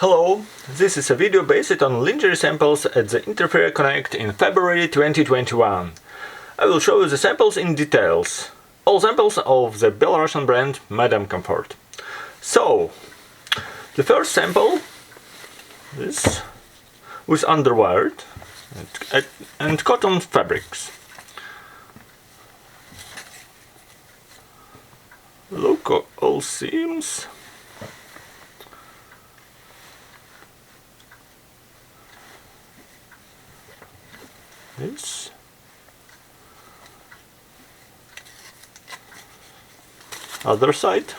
Hello, this is a video based on lingerie samples at the Interfiliere Connect in February 2021. I will show you the samples in details. All samples of the Belarusian brand Madame Comfort. So, the first sample is with underwired and cotton fabrics. Look at all seams. This. Other side.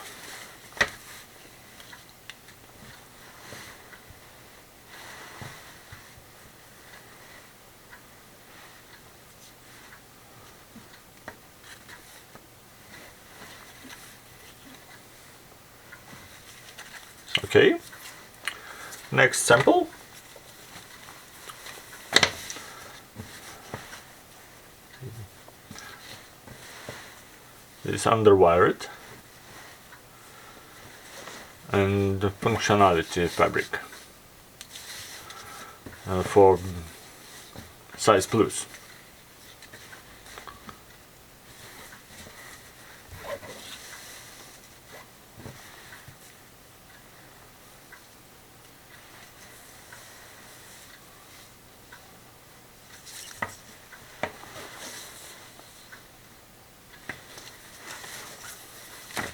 Okay. Next sample. This is underwired and functionality fabric for size plus.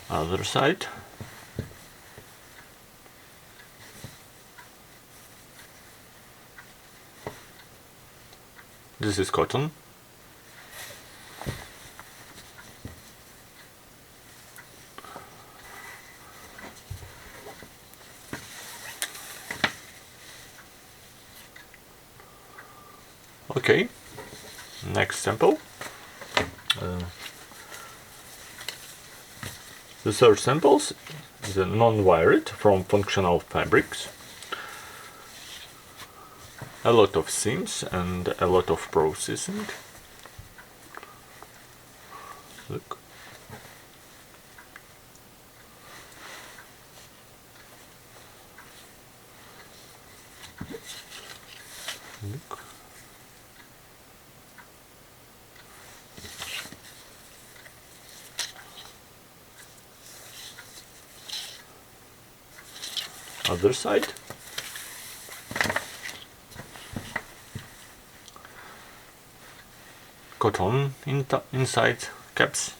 Other side. This is cotton. Okay, next sample. The third sample is a non-wired from functional fabrics. A lot of seams and a lot of processing. Look. Look. Other side. Cotton inside caps.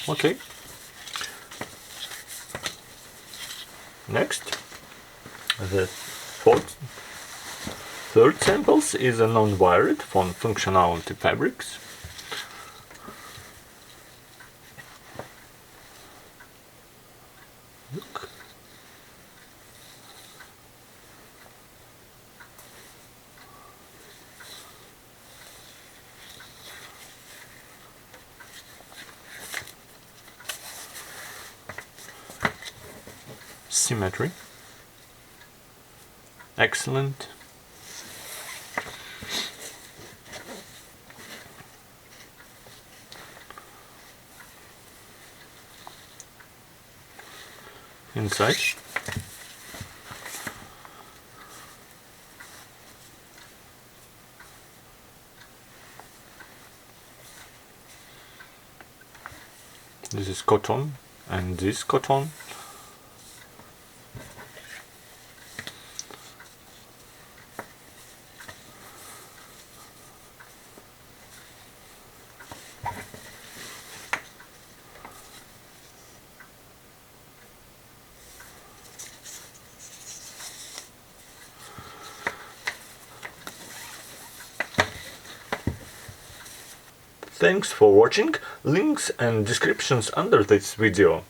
Okay. Next, the third samples is a non-wired from functionality fabrics. Look. Symmetry. Excellent. Inside. This is cotton and this cotton. Thanks for watching. Links and descriptions under this video.